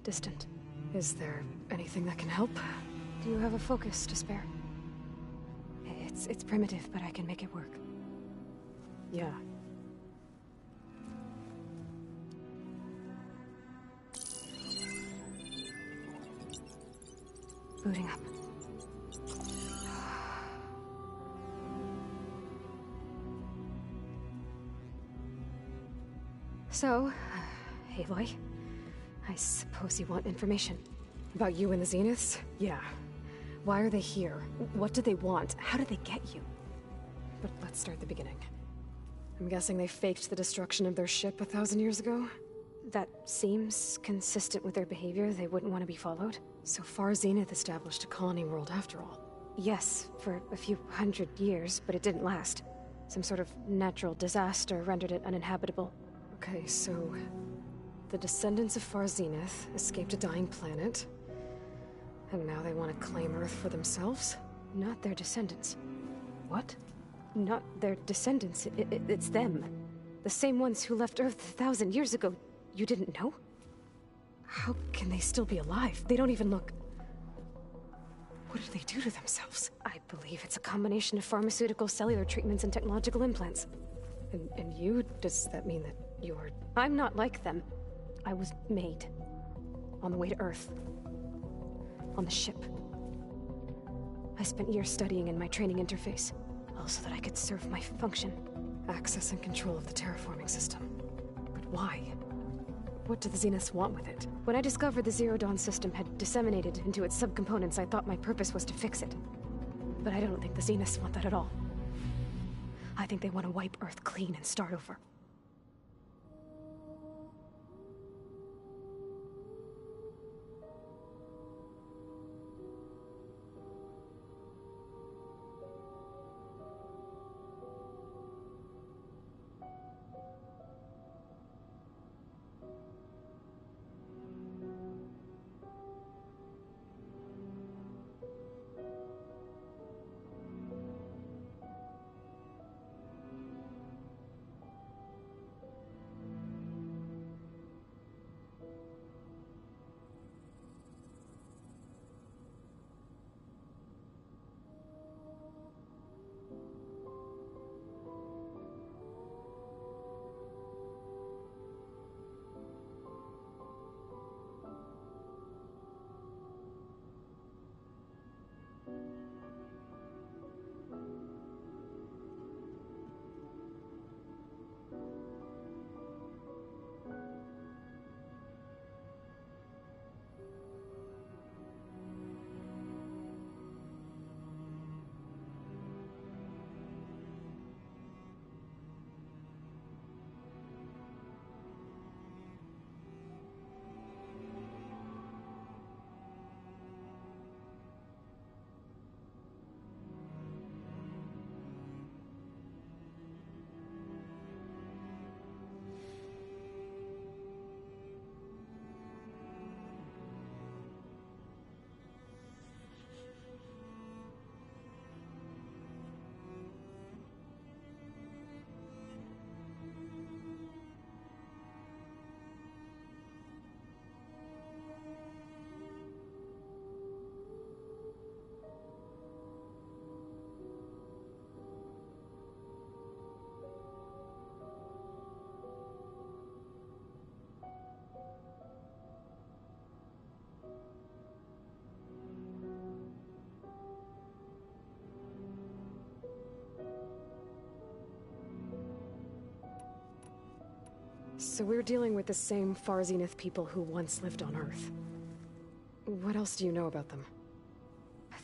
distant. Is there anything that can help? Do you have a focus to spare? It's primitive, but I can make it work. Yeah. Booting up. So, Aloy, I suppose you want information. About you and the Zeniths? Yeah. Why are they here? What do they want? How did they get you? But let's start at the beginning. I'm guessing they faked the destruction of their ship 1,000 years ago? That seems consistent with their behavior. They wouldn't want to be followed. So far, Zenith established a colony world after all. Yes, for a few hundred years, but it didn't last. Some sort of natural disaster rendered it uninhabitable. Okay, so the descendants of Far Zenith escaped a dying planet, and now they want to claim Earth for themselves? Not their descendants. What? Not their descendants. It's them. The same ones who left Earth 1,000 years ago. You didn't know? How can they still be alive? They don't even look... What did they do to themselves? I believe it's a combination of pharmaceutical, cellular treatments, and technological implants. And you? Does that mean that you're... I'm not like them. I was made. On the way to Earth. On the ship. I spent years studying in my training interface. All so that I could serve my function. Access and control of the terraforming system. But why? What do the Zeniths want with it? When I discovered the Zero Dawn system had disseminated into its subcomponents, I thought my purpose was to fix it. But I don't think the Zeniths want that at all. I think they want to wipe Earth clean and start over. So we're dealing with the same Far Zenith people who once lived on Earth. What else do you know about them?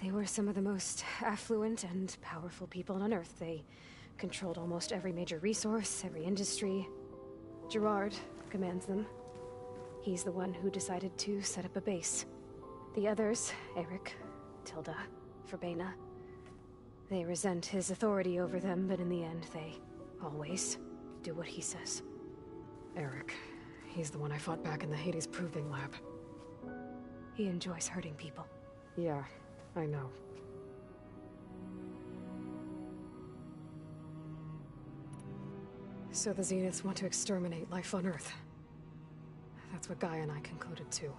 They were some of the most affluent and powerful people on Earth. They controlled almost every major resource, every industry. Gerard commands them. He's the one who decided to set up a base. The others, Eric, Tilda, Verbena, they resent his authority over them, but in the end, they always do what he says. Eric. He's the one I fought back in the Hades Proving Lab. He enjoys hurting people. Yeah, I know. So the Zeniths want to exterminate life on Earth. That's what Gaia and I concluded too.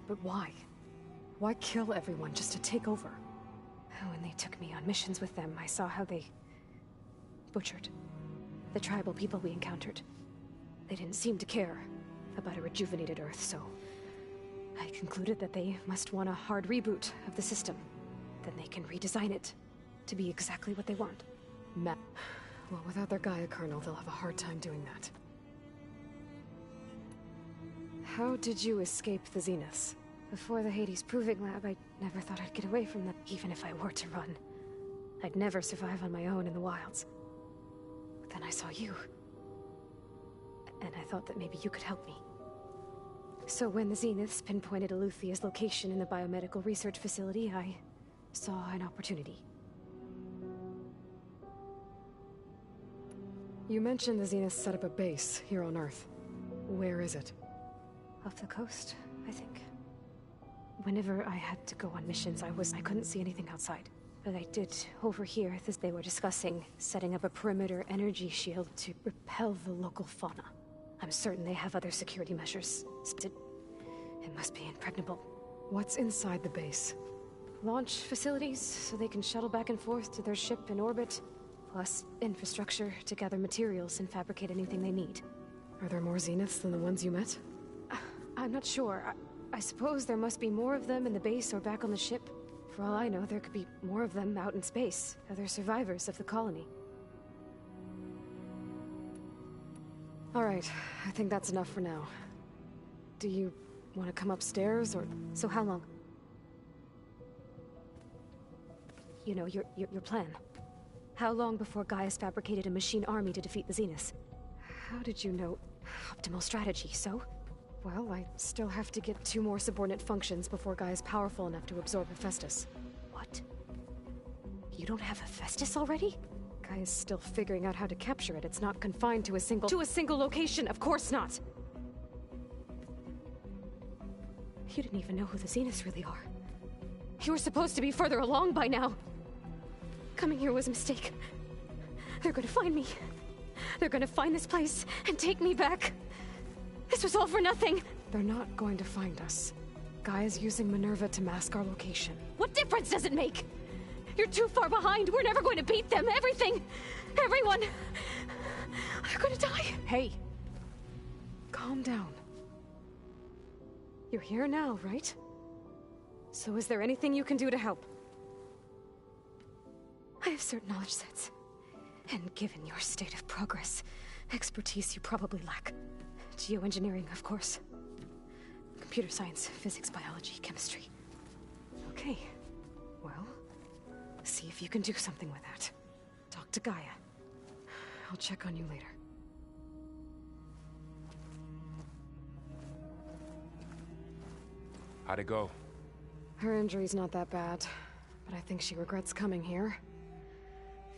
But why? Why kill everyone just to take over? When they took me on missions with them, I saw how they butchered the tribal people we encountered. They didn't seem to care about a rejuvenated Earth, so I concluded that they must want a hard reboot of the system. Then they can redesign it to be exactly what they want. Well, without their Gaia kernel, they'll have a hard time doing that. How did you escape the Zeniths? Before the Hades Proving Lab, I never thought I'd get away from them, even if I were to run. I'd never survive on my own in the wilds. But then I saw you. And I thought that maybe you could help me. So when the Zeniths pinpointed Eluthia's location in the biomedical research facility, I saw an opportunity. You mentioned the Zeniths set up a base here on Earth. Where is it? Off the coast, I think. Whenever I had to go on missions, I couldn't see anything outside. But I did overhear as they were discussing setting up a perimeter energy shield to repel the local fauna. I'm certain they have other security measures. It must be impregnable. What's inside the base? Launch facilities, so they can shuttle back and forth to their ship in orbit. Plus, infrastructure to gather materials and fabricate anything they need. Are there more Zeniths than the ones you met? I'm not sure. I suppose there must be more of them in the base or back on the ship. For all I know, there could be more of them out in space, other survivors of the colony. All right, I think that's enough for now. Do you want to come upstairs, or... So how long? You know, your plan. How long before Gaius fabricated a machine army to defeat the Zeniths? How did you know? Optimal strategy, so? Well, I still have to get 2 more subordinate functions before Gaia's powerful enough to absorb Hephaestus. What? You don't have Hephaestus already? Gaia's still figuring out how to capture it. It's not confined to a single... To a single location, of course not! You didn't even know who the Zeniths really are. You were supposed to be further along by now. Coming here was a mistake. They're gonna find me. They're gonna find this place and take me back. This was all for nothing! They're not going to find us. Gaia's using Minerva to mask our location. What difference does it make? You're too far behind. We're never going to beat them. Everything, everyone, are gonna die. Hey, calm down. You're here now, right? So is there anything you can do to help? I have certain knowledge sets. And given your state of progress, expertise you probably lack. Geoengineering, of course. Computer science, physics, biology, chemistry. Okay. Well, see if you can do something with that. Talk to Gaia. I'll check on you later. How'd it go? Her injury's not that bad, but I think she regrets coming here.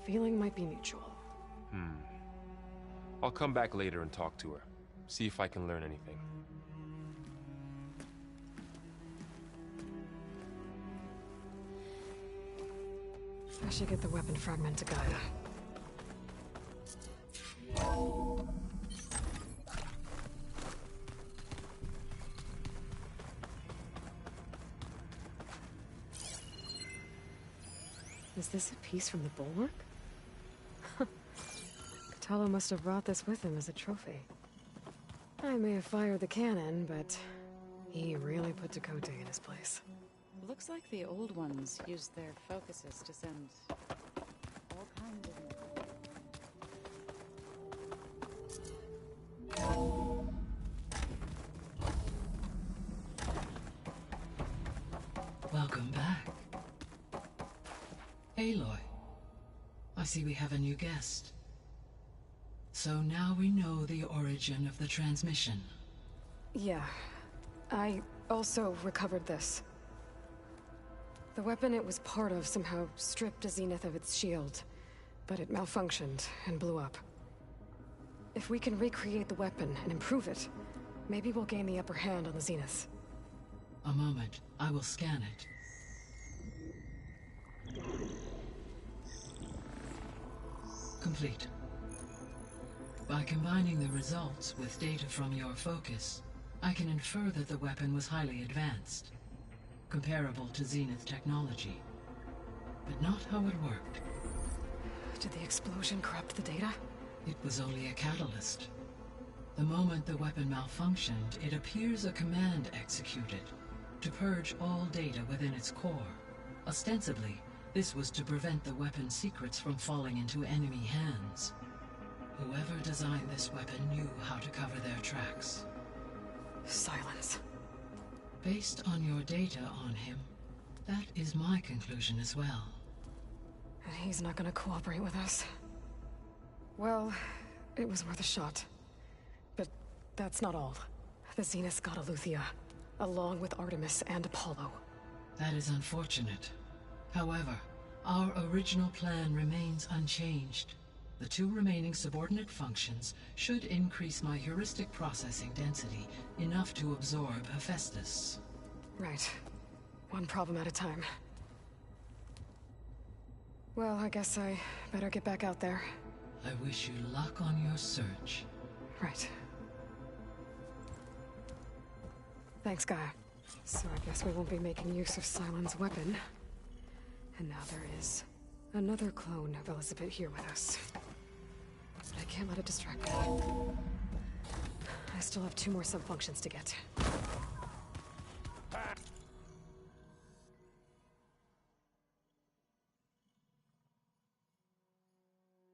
Feeling might be mutual. I'll come back later and talk to her. See if I can learn anything. I should get the weapon fragment to Gaia. Is this a piece from the bulwark? Katalo must have brought this with him as a trophy. I may have fired the cannon, but he really put Dakota in his place. Looks like the old ones used their focuses to send all kinds of... Welcome back. Aloy, I see we have a new guest. So now we know the origin of the transmission. Yeah. I also recovered this. The weapon it was part of somehow stripped a Zenith of its shield, but it malfunctioned and blew up. If we can recreate the weapon and improve it, maybe we'll gain the upper hand on the Zeniths. A moment, I will scan it. Complete. By combining the results with data from your focus, I can infer that the weapon was highly advanced, comparable to Zenith technology, but not how it worked. Did the explosion corrupt the data? It was only a catalyst. The moment the weapon malfunctioned, it appears a command executed to purge all data within its core. Ostensibly, this was to prevent the weapon's secrets from falling into enemy hands. Whoever designed this weapon knew how to cover their tracks. Silence. Based on your data on him, that is my conclusion as well. And he's not gonna cooperate with us. Well, it was worth a shot. But that's not all. The Zenith got Aletheia, along with Artemis and Apollo. That is unfortunate. However, our original plan remains unchanged. The 2 remaining subordinate functions should increase my heuristic processing density enough to absorb Hephaestus. Right. One problem at a time. Well, I guess I better get back out there. I wish you luck on your search. Right. Thanks, Gaia. So I guess we won't be making use of Cylon's weapon. And now there is another clone of Elizabeth here with us. But I can't let it distract me. I still have 2 more sub-functions to get.